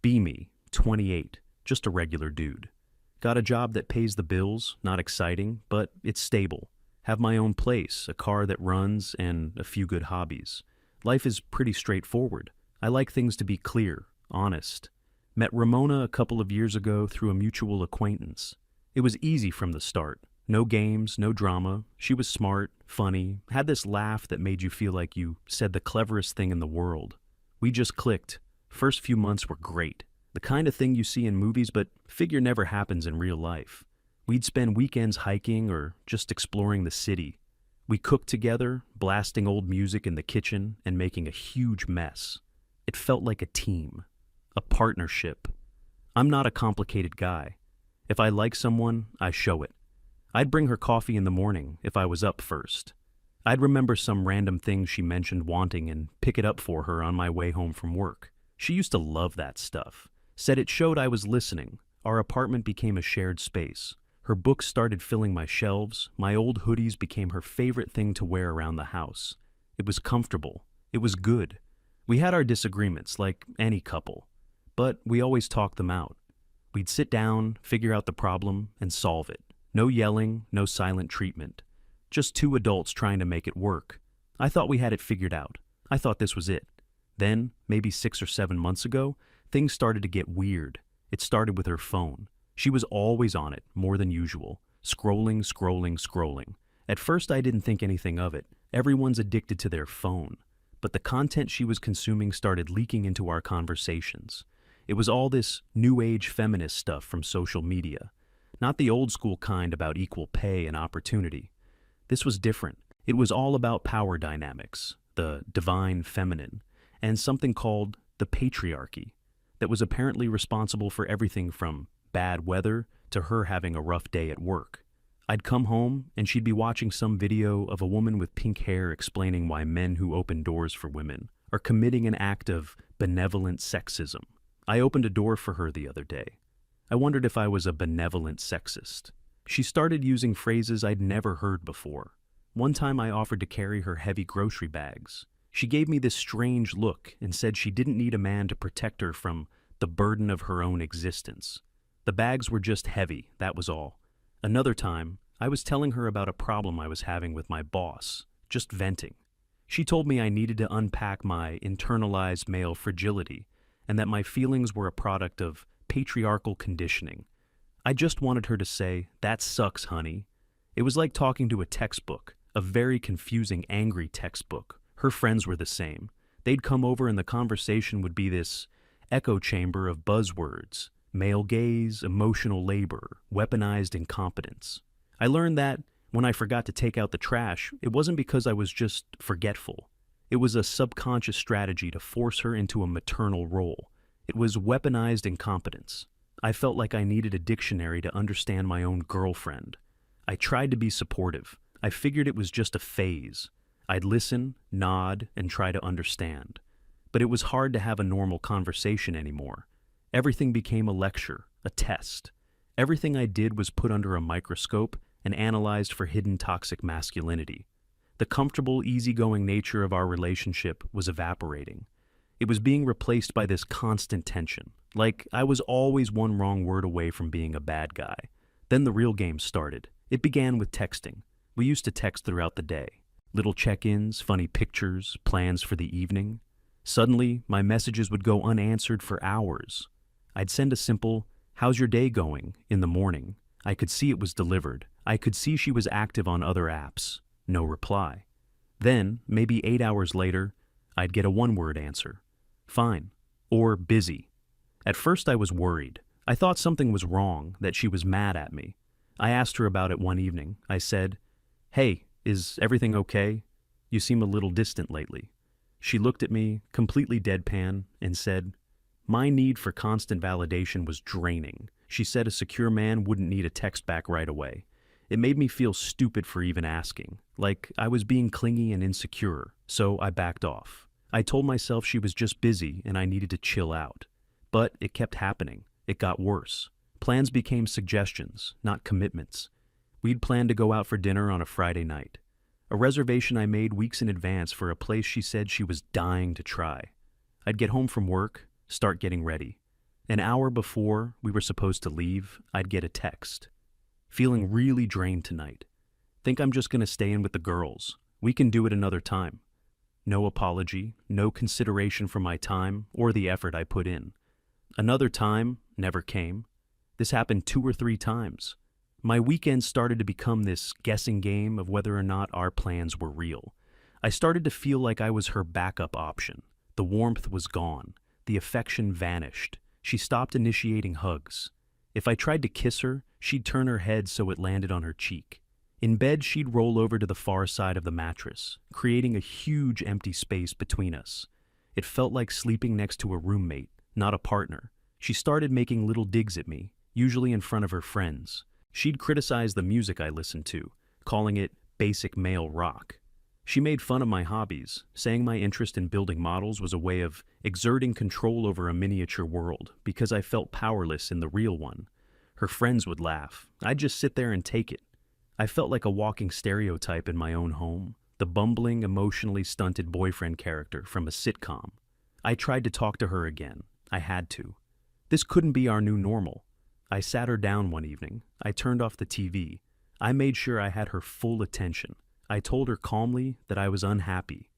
Be me, 28, just a regular dude. Got a job that pays the bills, not exciting, but it's stable. Have my own place, a car that runs, and a few good hobbies. Life is pretty straightforward. I like things to be clear, honest. Met Ramona a couple of years ago through a mutual acquaintance. It was easy from the start. No games, no drama. She was smart, funny, had this laugh that made you feel like you said the cleverest thing in the world. We just clicked. First few months were great. The kind of thing you see in movies but figure never happens in real life. We'd spend weekends hiking or just exploring the city. We cooked together, blasting old music in the kitchen and making a huge mess. It felt like a team, a partnership. I'm not a complicated guy. If I like someone, I show it. I'd bring her coffee in the morning if I was up first. I'd remember some random thing she mentioned wanting and pick it up for her on my way home from work. She used to love that stuff. Said it showed I was listening. Our apartment became a shared space. Her books started filling my shelves. My old hoodies became her favorite thing to wear around the house. It was comfortable. It was good. We had our disagreements, like any couple, but we always talked them out. We'd sit down, figure out the problem, and solve it. No yelling, no silent treatment. Just two adults trying to make it work. I thought we had it figured out. I thought this was it. Then, maybe 6 or 7 months ago, things started to get weird. It started with her phone. She was always on it, more than usual. Scrolling, scrolling, scrolling. At first I didn't think anything of it. Everyone's addicted to their phone. But the content she was consuming started leaking into our conversations. It was all this new age feminist stuff from social media. Not the old school kind about equal pay and opportunity. This was different. It was all about power dynamics, the divine feminine, and something called the patriarchy that was apparently responsible for everything from bad weather to her having a rough day at work. I'd come home and she'd be watching some video of a woman with pink hair explaining why men who open doors for women are committing an act of benevolent sexism. I opened a door for her the other day. I wondered if I was a benevolent sexist. She started using phrases I'd never heard before. One time I offered to carry her heavy grocery bags. She gave me this strange look and said she didn't need a man to protect her from the burden of her own existence. The bags were just heavy, that was all. Another time, I was telling her about a problem I was having with my boss, just venting. She told me I needed to unpack my internalized male fragility and that my feelings were a product of patriarchal conditioning. I just wanted her to say, "That sucks, honey." It was like talking to a textbook, a very confusing, angry textbook. Her friends were the same. They'd come over and the conversation would be this echo chamber of buzzwords: male gaze, emotional labor, weaponized incompetence. I learned that when I forgot to take out the trash, it wasn't because I was just forgetful. It was a subconscious strategy to force her into a maternal role. It was weaponized incompetence. I felt like I needed a dictionary to understand my own girlfriend. I tried to be supportive. I figured it was just a phase. I'd listen, nod, and try to understand. But it was hard to have a normal conversation anymore. Everything became a lecture, a test. Everything I did was put under a microscope and analyzed for hidden toxic masculinity. The comfortable, easygoing nature of our relationship was evaporating. It was being replaced by this constant tension, like I was always one wrong word away from being a bad guy. Then the real game started. It began with texting. We used to text throughout the day. Little check-ins, funny pictures, plans for the evening. Suddenly, my messages would go unanswered for hours. I'd send a simple, "How's your day going?" in the morning. I could see it was delivered. I could see she was active on other apps. No reply. Then, maybe 8 hours later, I'd get a one-word answer. Fine. Or busy. At first I was worried. I thought something was wrong, that she was mad at me. I asked her about it one evening. I said, "Hey, is everything okay? You seem a little distant lately." She looked at me, completely deadpan, and said, "My need for constant validation was draining." She said a secure man wouldn't need a text back right away. It made me feel stupid for even asking, like I was being clingy and insecure, so I backed off. I told myself she was just busy and I needed to chill out. But it kept happening. It got worse. Plans became suggestions, not commitments. We'd planned to go out for dinner on a Friday night. A reservation I made weeks in advance for a place she said she was dying to try. I'd get home from work, start getting ready. An hour before we were supposed to leave, I'd get a text. Feeling really drained tonight. Think I'm just gonna stay in with the girls. We can do it another time. No apology, no consideration for my time or the effort I put in. Another time never came. This happened 2 or 3 times. My weekend started to become this guessing game of whether or not our plans were real. I started to feel like I was her backup option. The warmth was gone. The affection vanished. She stopped initiating hugs. If I tried to kiss her, she'd turn her head so it landed on her cheek. In bed, she'd roll over to the far side of the mattress, creating a huge empty space between us. It felt like sleeping next to a roommate, not a partner. She started making little digs at me, usually in front of her friends. She'd criticize the music I listened to, calling it basic male rock. She made fun of my hobbies, saying my interest in building models was a way of exerting control over a miniature world because I felt powerless in the real one. Her friends would laugh. I'd just sit there and take it. I felt like a walking stereotype in my own home, the bumbling, emotionally stunted boyfriend character from a sitcom. I tried to talk to her again. I had to. This couldn't be our new normal. I sat her down one evening. I turned off the TV. I made sure I had her full attention. I told her calmly that I was unhappy.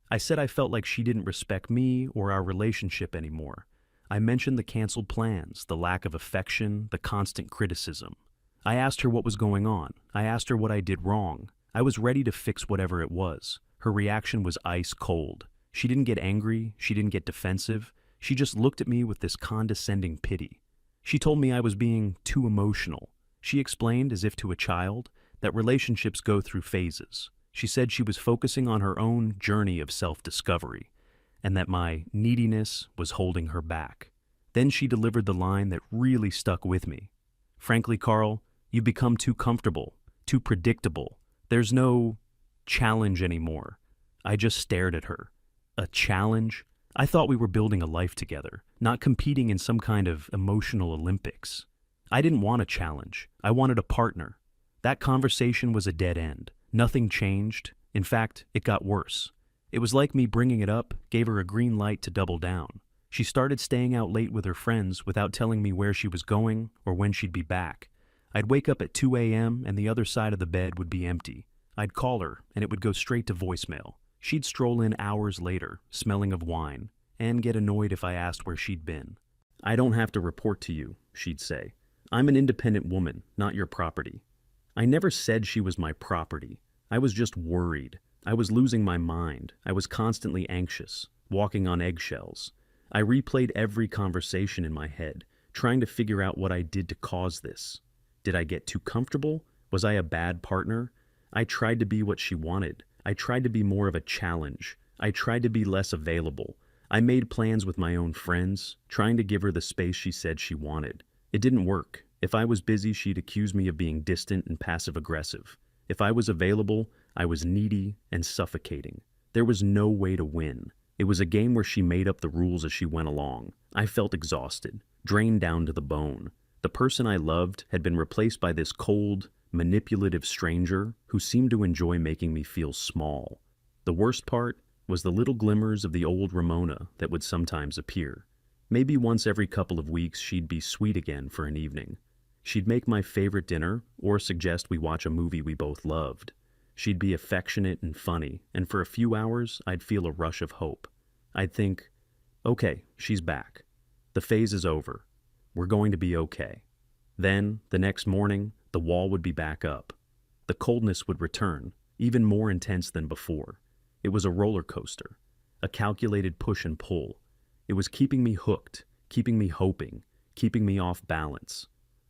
I said I felt like she didn't respect me or our relationship anymore. I mentioned the canceled plans, the lack of affection, the constant criticism. I asked her what was going on. I asked her what I did wrong. I was ready to fix whatever it was. Her reaction was ice cold. She didn't get angry. She didn't get defensive. She just looked at me with this condescending pity. She told me I was being too emotional. She explained, as if to a child, that relationships go through phases. She said she was focusing on her own journey of self-discovery, and that my neediness was holding her back. Then she delivered the line that really stuck with me. Frankly, Carl, you've become too comfortable, too predictable. There's no challenge anymore. I just stared at her. A challenge? I thought we were building a life together, not competing in some kind of emotional Olympics. I didn't want a challenge. I wanted a partner. That conversation was a dead end. Nothing changed. In fact, it got worse. It was like me bringing it up gave her a green light to double down. She started staying out late with her friends without telling me where she was going or when she'd be back. I'd wake up at 2 a.m. and the other side of the bed would be empty. I'd call her and it would go straight to voicemail. She'd stroll in hours later, smelling of wine, and get annoyed if I asked where she'd been. I don't have to report to you, she'd say. I'm an independent woman, not your property. I never said she was my property. I was just worried. I was losing my mind. I was constantly anxious, walking on eggshells. I replayed every conversation in my head, trying to figure out what I did to cause this. Did I get too comfortable? Was I a bad partner? I tried to be what she wanted. I tried to be more of a challenge. I tried to be less available. I made plans with my own friends, trying to give her the space she said she wanted. It didn't work. If I was busy, she'd accuse me of being distant and passive-aggressive. If I was available, I was needy and suffocating. There was no way to win. It was a game where she made up the rules as she went along. I felt exhausted, drained down to the bone. The person I loved had been replaced by this cold, manipulative stranger who seemed to enjoy making me feel small. The worst part was the little glimmers of the old Ramona that would sometimes appear. Maybe once every couple of weeks she'd be sweet again for an evening. She'd make my favorite dinner or suggest we watch a movie we both loved. She'd be affectionate and funny, and for a few hours I'd feel a rush of hope. I'd think, okay, she's back. The phase is over. We're going to be okay. Then, the next morning, the wall would be back up. The coldness would return, even more intense than before. It was a roller coaster, a calculated push and pull. It was keeping me hooked, keeping me hoping, keeping me off balance.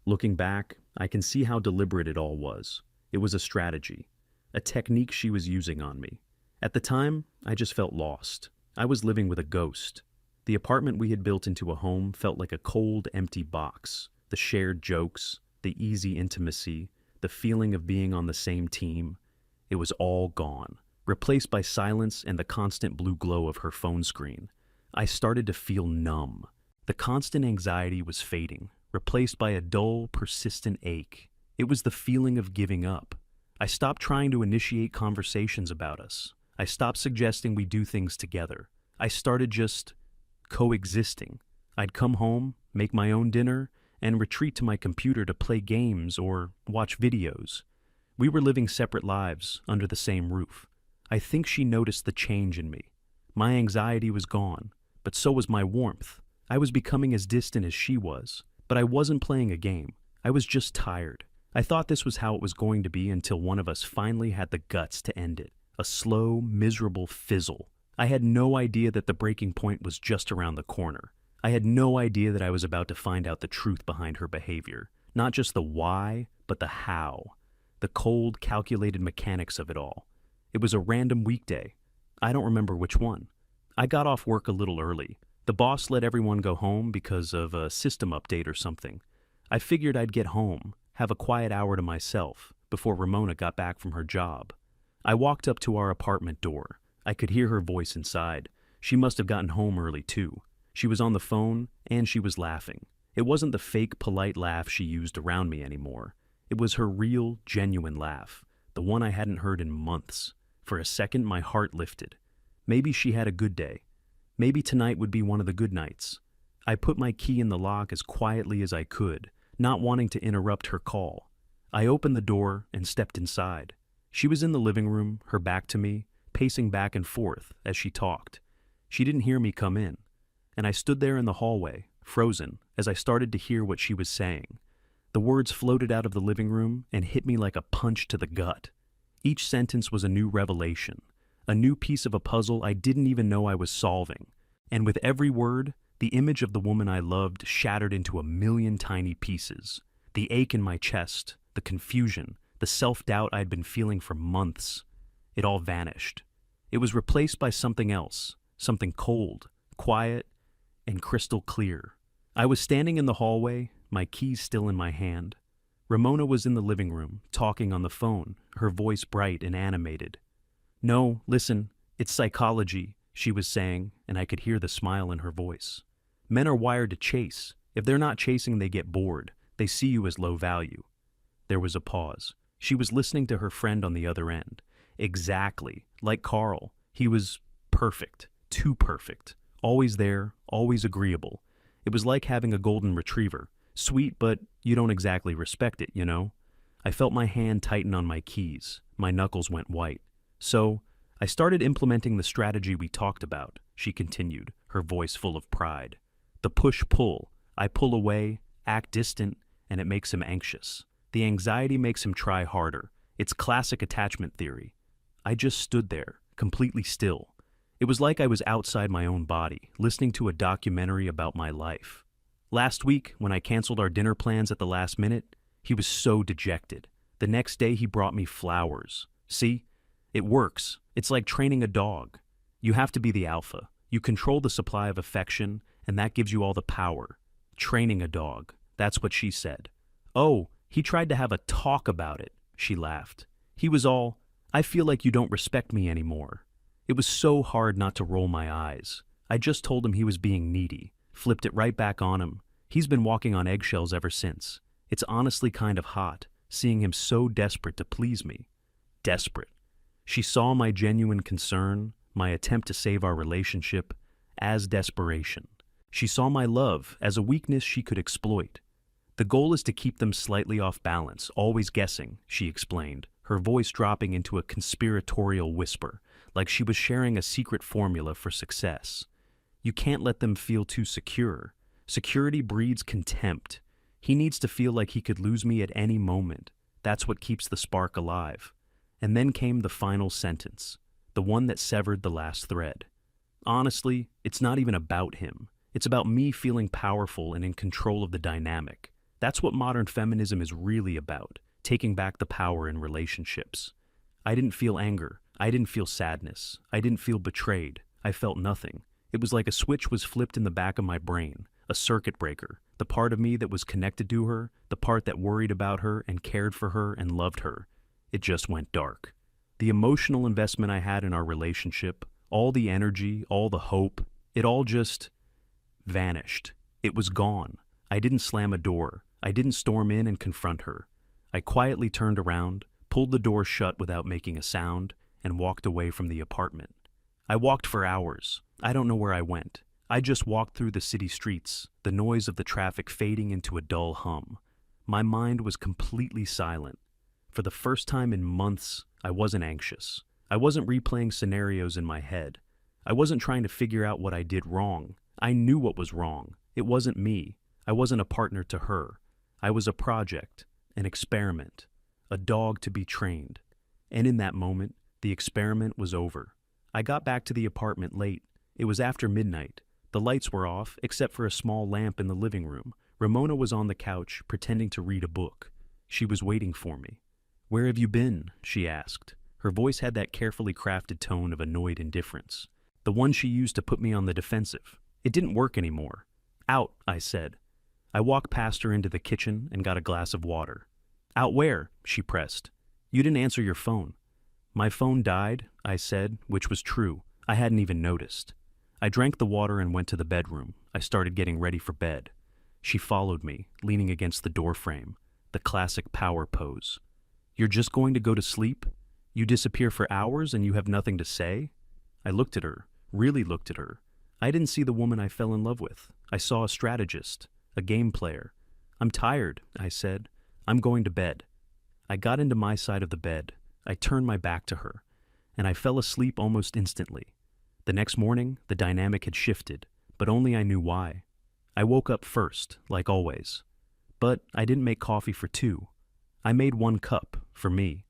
Looking back, I can see how deliberate it all was. It was a strategy, a technique she was using on me. At the time, I just felt lost. I was living with a ghost. The apartment we had built into a home felt like a cold, empty box. The shared jokes, the easy intimacy, the feeling of being on the same team. It was all gone, replaced by silence and the constant blue glow of her phone screen. I started to feel numb. The constant anxiety was fading, replaced by a dull, persistent ache. It was the feeling of giving up. I stopped trying to initiate conversations about us. I stopped suggesting we do things together. I started just coexisting. I'd come home, make my own dinner, and retreat to my computer to play games or watch videos. We were living separate lives under the same roof. I think she noticed the change in me. My anxiety was gone, but so was my warmth. I was becoming as distant as she was, but I wasn't playing a game. I was just tired. I thought this was how it was going to be until one of us finally had the guts to end it. A slow, miserable fizzle. I had no idea that the breaking point was just around the corner. I had no idea that I was about to find out the truth behind her behavior. Not just the why, but the how. The cold, calculated mechanics of it all. It was a random weekday. I don't remember which one. I got off work a little early. The boss let everyone go home because of a system update or something. I figured I'd get home, have a quiet hour to myself, before Ramona got back from her job. I walked up to our apartment door. I could hear her voice inside. She must have gotten home early too. She was on the phone, and she was laughing. It wasn't the fake, polite laugh she used around me anymore. It was her real, genuine laugh, the one I hadn't heard in months. For a second, my heart lifted. Maybe she had a good day. Maybe tonight would be one of the good nights. I put my key in the lock as quietly as I could, not wanting to interrupt her call. I opened the door and stepped inside. She was in the living room, her back to me, pacing back and forth as she talked. She didn't hear me come in, and I stood there in the hallway, frozen, as I started to hear what she was saying. The words floated out of the living room and hit me like a punch to the gut. Each sentence was a new revelation, a new piece of a puzzle I didn't even know I was solving. And with every word, the image of the woman I loved shattered into a million tiny pieces. The ache in my chest, the confusion, the self-doubt I'd been feeling for months. It all vanished. It was replaced by something else, something cold, quiet, and crystal clear. I was standing in the hallway, my keys still in my hand. Ramona was in the living room, talking on the phone, her voice bright and animated. "No, listen, it's psychology," she was saying, and I could hear the smile in her voice. "Men are wired to chase. If they're not chasing, they get bored. They see you as low value." There was a pause. She was listening to her friend on the other end. Exactly, like Carl. He was perfect, too perfect. Always there, always agreeable. It was like having a golden retriever. Sweet, but you don't exactly respect it, you know? I felt my hand tighten on my keys. My knuckles went white. "So, I started implementing the strategy we talked about," she continued, her voice full of pride. "The push-pull. I pull away, act distant, and it makes him anxious. The anxiety makes him try harder. It's classic attachment theory." I just stood there, completely still. It was like I was outside my own body, listening to a documentary about my life. Last week, when I canceled our dinner plans at the last minute, he was so dejected. The next day, he brought me flowers. See? It works. It's like training a dog. You have to be the alpha. You control the supply of affection, and that gives you all the power. Training a dog. That's what she said. "Oh, he tried to have a talk about it," she laughed. He was all, "I feel like you don't respect me anymore." It was so hard not to roll my eyes. I just told him he was being needy, flipped it right back on him. He's been walking on eggshells ever since. It's honestly kind of hot, seeing him so desperate to please me. Desperate. She saw my genuine concern, my attempt to save our relationship, as desperation. She saw my love as a weakness she could exploit. "The goal is to keep them slightly off balance, always guessing," she explained, her voice dropping into a conspiratorial whisper, like she was sharing a secret formula for success. "You can't let them feel too secure. Security breeds contempt. He needs to feel like he could lose me at any moment. That's what keeps the spark alive." And then came the final sentence, the one that severed the last thread. "Honestly, it's not even about him. It's about me feeling powerful and in control of the dynamic. That's what modern feminism is really about, taking back the power in relationships." I didn't feel anger. I didn't feel sadness. I didn't feel betrayed. I felt nothing. It was like a switch was flipped in the back of my brain, a circuit breaker. The part of me that was connected to her, the part that worried about her and cared for her and loved her, it just went dark. The emotional investment I had in our relationship, all the energy, all the hope, it all just vanished. It was gone. I didn't slam a door. I didn't storm in and confront her. I quietly turned around, pulled the door shut without making a sound, and walked away from the apartment. I walked for hours. I don't know where I went. I just walked through the city streets, the noise of the traffic fading into a dull hum. My mind was completely silent. For the first time in months, I wasn't anxious. I wasn't replaying scenarios in my head. I wasn't trying to figure out what I did wrong. I knew what was wrong. It wasn't me. I wasn't a partner to her. I was a project, an experiment, a dog to be trained. And in that moment, the experiment was over. I got back to the apartment late. It was after midnight. The lights were off, except for a small lamp in the living room. Ramona was on the couch, pretending to read a book. She was waiting for me. "Where have you been?" she asked. Her voice had that carefully crafted tone of annoyed indifference, the one she used to put me on the defensive. It didn't work anymore. "Out," I said. I walked past her into the kitchen and got a glass of water. "Out where?" she pressed. "You didn't answer your phone." "My phone died," I said, which was true. I hadn't even noticed. I drank the water and went to the bedroom. I started getting ready for bed. She followed me, leaning against the doorframe, the classic power pose. "You're just going to go to sleep? You disappear for hours and you have nothing to say?" I looked at her, really looked at her. I didn't see the woman I fell in love with. I saw a strategist, a game player. "I'm tired," I said. "I'm going to bed." I got into my side of the bed. I turned my back to her, and I fell asleep almost instantly. The next morning, the dynamic had shifted, but only I knew why. I woke up first, like always. But I didn't make coffee for two. I made 1 cup, for me.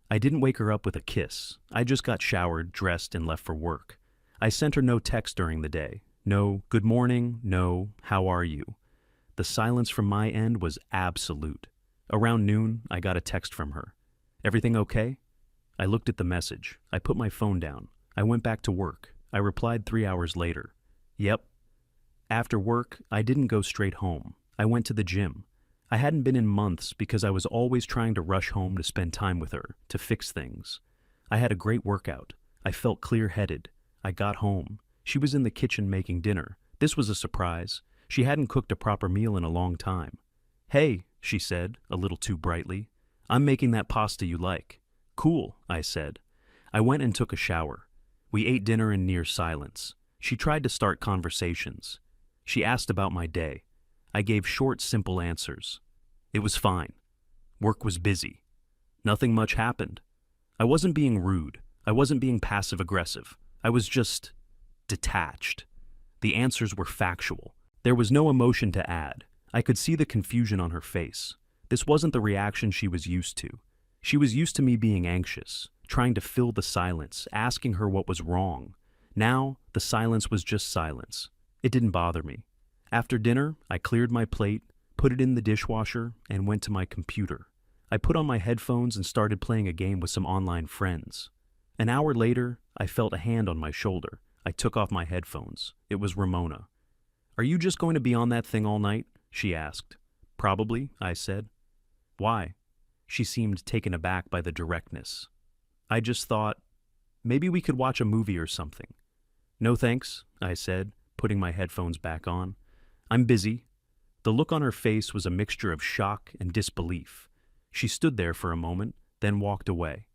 I didn't wake her up with a kiss. I just got showered, dressed, and left for work. I sent her no text during the day. No good morning, no how are you. The silence from my end was absolute. Around noon, I got a text from her. "Everything okay?" I looked at the message. I put my phone down. I went back to work. I replied 3 hours later. "Yep." After work, I didn't go straight home. I went to the gym. I hadn't been in months because I was always trying to rush home to spend time with her, to fix things. I had a great workout. I felt clear-headed. I got home. She was in the kitchen making dinner. This was a surprise. She hadn't cooked a proper meal in a long time. "Hey," she said, a little too brightly. "I'm making that pasta you like." "Cool," I said. I went and took a shower. We ate dinner in near silence. She tried to start conversations. She asked about my day. I gave short, simple answers. It was fine. Work was busy. Nothing much happened. I wasn't being rude. I wasn't being passive-aggressive. I was just detached. The answers were factual. There was no emotion to add. I could see the confusion on her face. This wasn't the reaction she was used to. She was used to me being anxious, trying to fill the silence, asking her what was wrong. Now, the silence was just silence. It didn't bother me. After dinner, I cleared my plate, put it in the dishwasher, and went to my computer. I put on my headphones and started playing a game with some online friends. An hour later, I felt a hand on my shoulder. I took off my headphones. It was Ramona. "Are you just going to be on that thing all night?" she asked. "Probably," I said. "Why?" She seemed taken aback by the directness. I just thought, maybe we could watch a movie or something. "No thanks," I said, putting my headphones back on. "I'm busy." The look on her face was a mixture of shock and disbelief. She stood there for a moment, then walked away.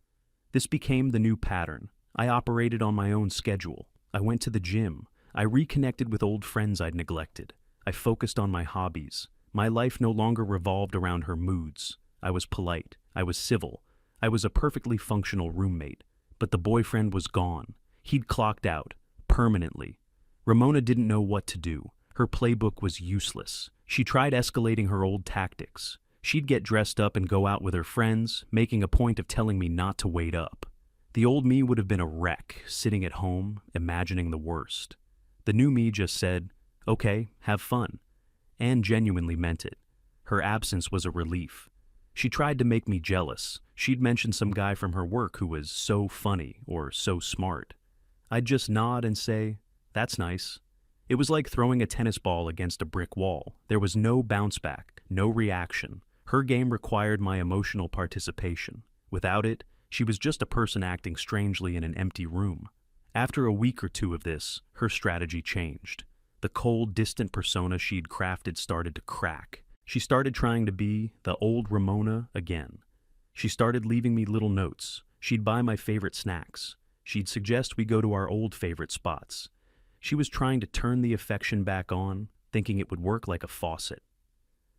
This became the new pattern. I operated on my own schedule. I went to the gym. I reconnected with old friends I'd neglected. I focused on my hobbies. My life no longer revolved around her moods. I was polite. I was civil. I was a perfectly functional roommate. But the boyfriend was gone. He'd clocked out. Permanently. Ramona didn't know what to do. Her playbook was useless. She tried escalating her old tactics. She'd get dressed up and go out with her friends, making a point of telling me not to wait up. The old me would have been a wreck, sitting at home, imagining the worst. The new me just said, "Okay, have fun," and genuinely meant it. Her absence was a relief. She tried to make me jealous. She'd mention some guy from her work who was so funny or so smart. I'd just nod and say, "That's nice." It was like throwing a tennis ball against a brick wall. There was no bounce back, no reaction. Her game required my emotional participation. Without it, she was just a person acting strangely in an empty room. After a week or two of this, her strategy changed. The cold, distant persona she'd crafted started to crack. She started trying to be the old Ramona again. She started leaving me little notes. She'd buy my favorite snacks. She'd suggest we go to our old favorite spots. She was trying to turn the affection back on, thinking it would work like a faucet.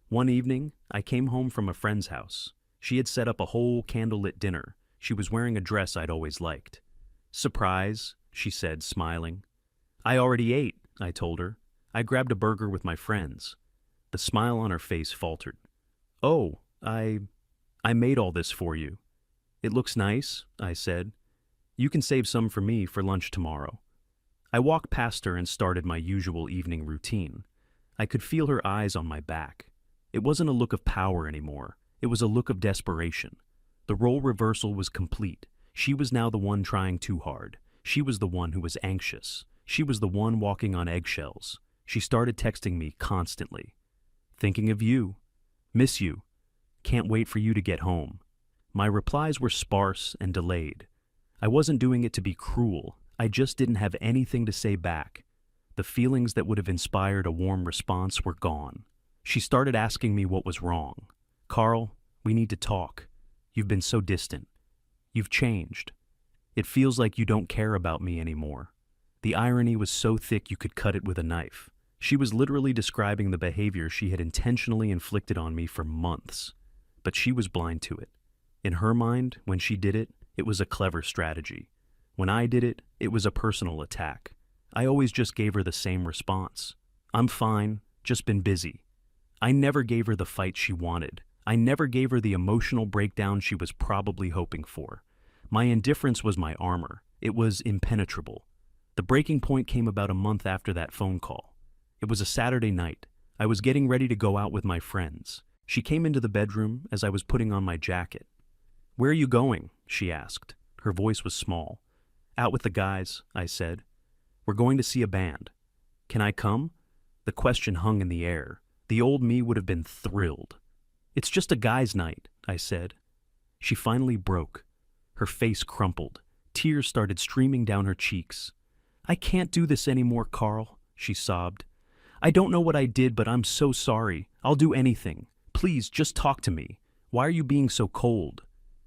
One evening, I came home from a friend's house. She had set up a whole candlelit dinner. She was wearing a dress I'd always liked. "Surprise," she said, smiling. "I already ate," I told her. "I grabbed a burger with my friends." The smile on her face faltered. "Oh, I made all this for you." "It looks nice," I said. "You can save some for me for lunch tomorrow." I walked past her and started my usual evening routine. I could feel her eyes on my back. It wasn't a look of power anymore. It was a look of desperation. The role reversal was complete. She was now the one trying too hard. She was the one who was anxious. She was the one walking on eggshells. She started texting me constantly. "Thinking of you. Miss you. Can't wait for you to get home." My replies were sparse and delayed. I wasn't doing it to be cruel. I just didn't have anything to say back. The feelings that would have inspired a warm response were gone. She started asking me what was wrong. "Carl, we need to talk. You've been so distant. You've changed. It feels like you don't care about me anymore." The irony was so thick you could cut it with a knife. She was literally describing the behavior she had intentionally inflicted on me for months. But she was blind to it. In her mind, when she did it, it was a clever strategy. When I did it, it was a personal attack. I always just gave her the same response. "I'm fine, just been busy." I never gave her the fight she wanted. I never gave her the emotional breakdown she was probably hoping for. My indifference was my armor. It was impenetrable. The breaking point came about a month after that phone call. It was a Saturday night. I was getting ready to go out with my friends. She came into the bedroom as I was putting on my jacket. "Where are you going?" she asked. Her voice was small. "Out with the guys," I said. "We're going to see a band." "Can I come?" The question hung in the air. The old me would have been thrilled. "It's just a guy's night," I said. She finally broke. Her face crumpled. Tears started streaming down her cheeks. "I can't do this anymore, Carl," she sobbed. "I don't know what I did, but I'm so sorry. I'll do anything. Please, just talk to me. Why are you being so cold?"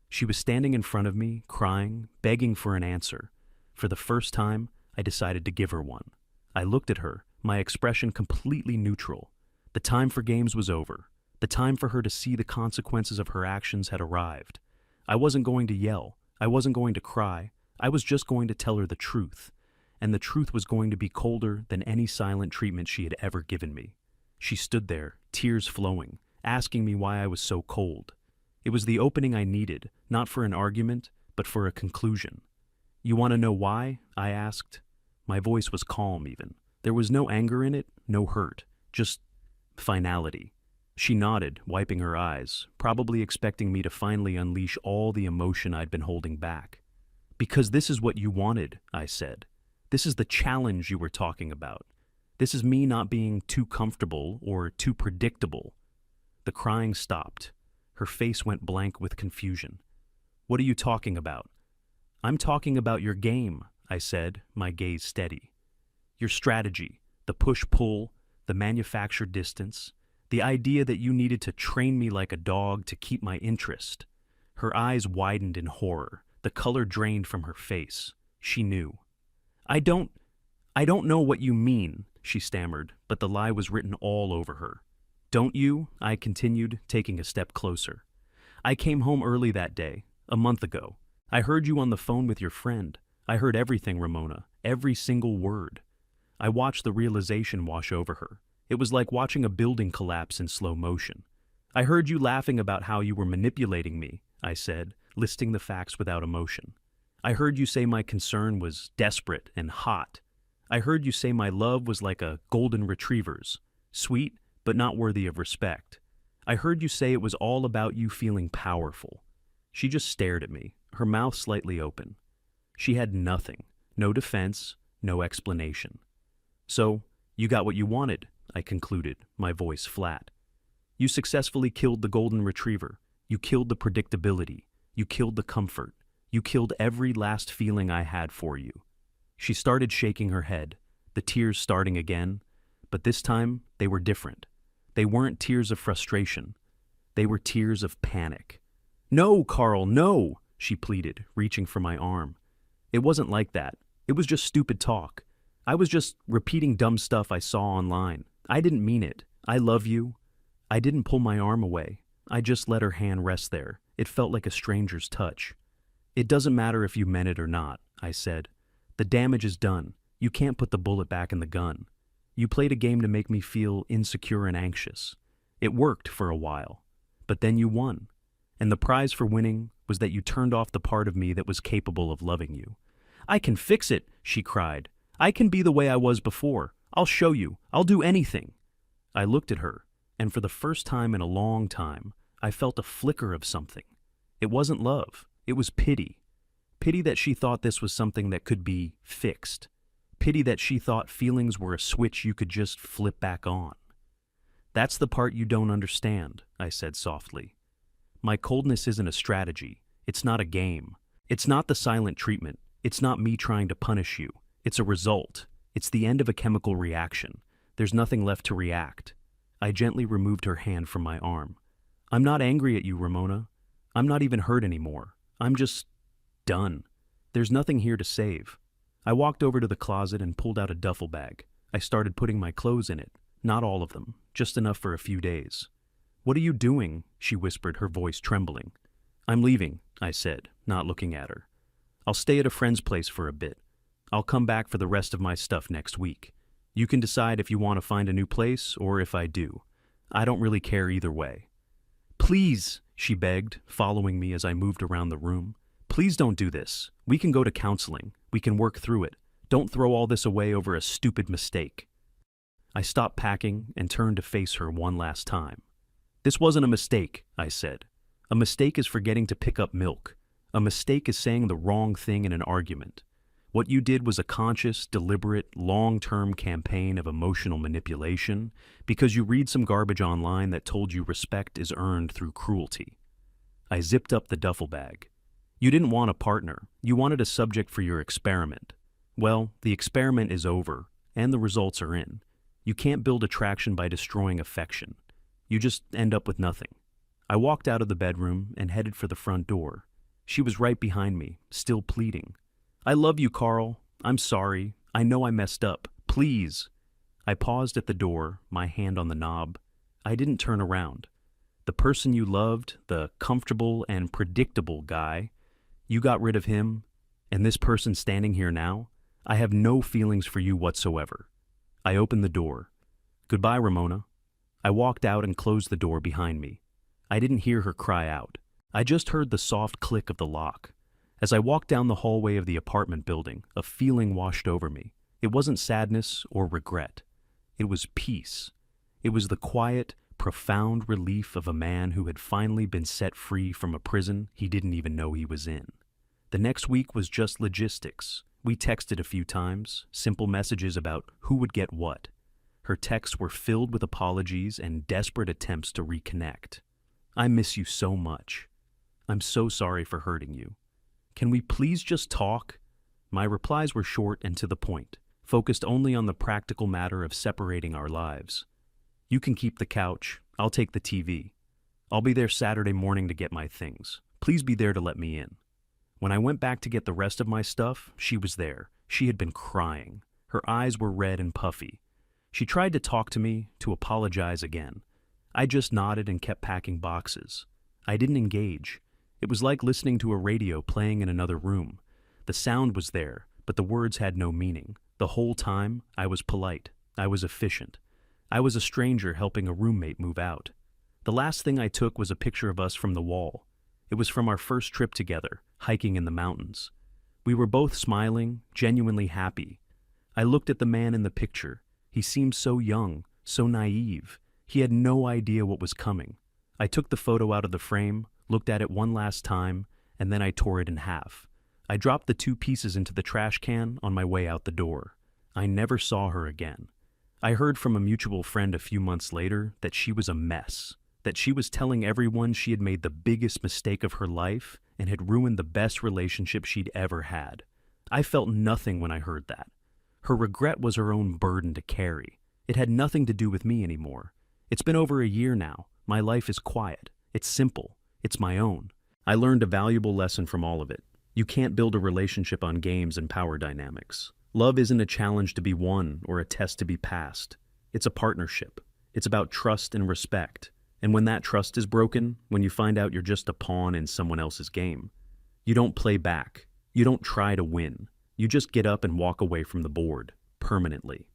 She was standing in front of me, crying, begging for an answer. For the first time, I decided to give her one. I looked at her, my expression completely neutral. The time for games was over. The time for her to see the consequences of her actions had arrived. I wasn't going to yell. I wasn't going to cry. I was just going to tell her the truth. And the truth was going to be colder than any silent treatment she had ever given me. She stood there, tears flowing, asking me why I was so cold. It was the opening I needed, not for an argument, but for a conclusion. "You want to know why?" I asked. My voice was calm even. There was no anger in it, no hurt, just finality. She nodded, wiping her eyes, probably expecting me to finally unleash all the emotion I'd been holding back. "Because this is what you wanted," I said. "This is the challenge you were talking about. This is me not being too comfortable or too predictable." The crying stopped. Her face went blank with confusion. "What are you talking about?" "I'm talking about your game," I said, my gaze steady. "Your strategy, the push-pull, the manufactured distance, the idea that you needed to train me like a dog to keep my interest." Her eyes widened in horror. The color drained from her face. She knew. I don't know what you mean," she stammered, but the lie was written all over her. "Don't you?" I continued, taking a step closer. "I came home early that day, a month ago. I heard you on the phone with your friend. I heard everything, Ramona, every single word." I watched the realization wash over her. It was like watching a building collapse in slow motion. "I heard you laughing about how you were manipulating me," I said, listing the facts without emotion. "I heard you say my concern was desperate and hot. I heard you say my love was like a golden retriever's, sweet but not worthy of respect. I heard you say it was all about you feeling powerful." She just stared at me, her mouth slightly open. She had nothing, no defense, no explanation. "So, you got what you wanted," I concluded, my voice flat. "You successfully killed the golden retriever. You killed the predictability. You killed the comfort. You killed every last feeling I had for you." She started shaking her head, the tears starting again, but this time they were different. They weren't tears of frustration. They were tears of panic. "No, Carl, no," she pleaded, reaching for my arm. "It wasn't like that. It was just stupid talk. I was just repeating dumb stuff I saw online. I didn't mean it. I love you. I didn't pull my arm away. I just let her hand rest there. It felt like a stranger's touch. It doesn't matter if you meant it or not, I said. The damage is done. You can't put the bullet back in the gun. You played a game to make me feel insecure and anxious. It worked for a while. But then you won. And the prize for winning was that you turned off the part of me that was capable of loving you. I can fix it, she cried. I can be the way I was before. I'll show you. I'll do anything. I looked at her, and for the first time in a long time, I felt a flicker of something. It wasn't love. It was pity. Pity that she thought this was something that could be fixed. Pity that she thought feelings were a switch you could just flip back on. That's the part you don't understand, I said softly. My coldness isn't a strategy. It's not a game. It's not the silent treatment. It's not me trying to punish you. It's a result. It's the end of a chemical reaction. There's nothing left to react. I gently removed her hand from my arm. I'm not angry at you, Ramona. I'm not even hurt anymore. I'm just done. There's nothing here to save. I walked over to the closet and pulled out a duffel bag. I started putting my clothes in it. Not all of them, just enough for a few days. What are you doing? She whispered, her voice trembling. I'm leaving, I said, not looking at her. I'll stay at a friend's place for a bit. I'll come back for the rest of my stuff next week. You can decide if you want to find a new place or if I do. I don't really care either way. Please, she begged, following me as I moved around the room. Please don't do this. We can go to counseling. We can work through it. Don't throw all this away over a stupid mistake. I stopped packing and turned to face her one last time. This wasn't a mistake, I said. A mistake is forgetting to pick up milk. A mistake is saying the wrong thing in an argument. What you did was a conscious, deliberate, long-term campaign of emotional manipulation because you read some garbage online that told you respect is earned through cruelty. I zipped up the duffel bag. You didn't want a partner. You wanted a subject for your experiment. Well, the experiment is over, and the results are in. You can't build attraction by destroying affection. You just end up with nothing. I walked out of the bedroom and headed for the front door. She was right behind me, still pleading. I love you, Carl. I'm sorry. I know I messed up. Please. I paused at the door, my hand on the knob. I didn't turn around. The person you loved, the comfortable and predictable guy, you got rid of him, and this person standing here now, I have no feelings for you whatsoever. I opened the door. Goodbye, Ramona. I walked out and closed the door behind me. I didn't hear her cry out. I just heard the soft click of the lock. As I walked down the hallway of the apartment building, a feeling washed over me. It wasn't sadness or regret. It was peace. It was the quiet, profound relief of a man who had finally been set free from a prison he didn't even know he was in. The next week was just logistics. We texted a few times, simple messages about who would get what. Her texts were filled with apologies and desperate attempts to reconnect. I miss you so much. I'm so sorry for hurting you. Can we please just talk? My replies were short and to the point, focused only on the practical matter of separating our lives. You can keep the couch. I'll take the TV. I'll be there Saturday morning to get my things. Please be there to let me in. When I went back to get the rest of my stuff, she was there. She had been crying. Her eyes were red and puffy. She tried to talk to me, to apologize again. I just nodded and kept packing boxes. I didn't engage. It was like listening to a radio playing in another room. The sound was there, but the words had no meaning. The whole time, I was polite. I was efficient. I was a stranger helping a roommate move out. The last thing I took was a picture of us from the wall. It was from our first trip together, hiking in the mountains. We were both smiling, genuinely happy. I looked at the man in the picture. He seemed so young, so naive. He had no idea what was coming. I took the photo out of the frame, looked at it one last time, and then I tore it in half. I dropped the 2 pieces into the trash can on my way out the door. I never saw her again. I heard from a mutual friend a few months later that she was a mess, that she was telling everyone she had made the biggest mistake of her life and had ruined the best relationship she'd ever had. I felt nothing when I heard that. Her regret was her own burden to carry. It had nothing to do with me anymore. It's been over a year now. My life is quiet. It's simple. It's my own. I learned a valuable lesson from all of it. You can't build a relationship on games and power dynamics. Love isn't a challenge to be won or a test to be passed. It's a partnership. It's about trust and respect. And when that trust is broken, when you find out you're just a pawn in someone else's game, you don't play back. You don't try to win. You just get up and walk away from the board, permanently.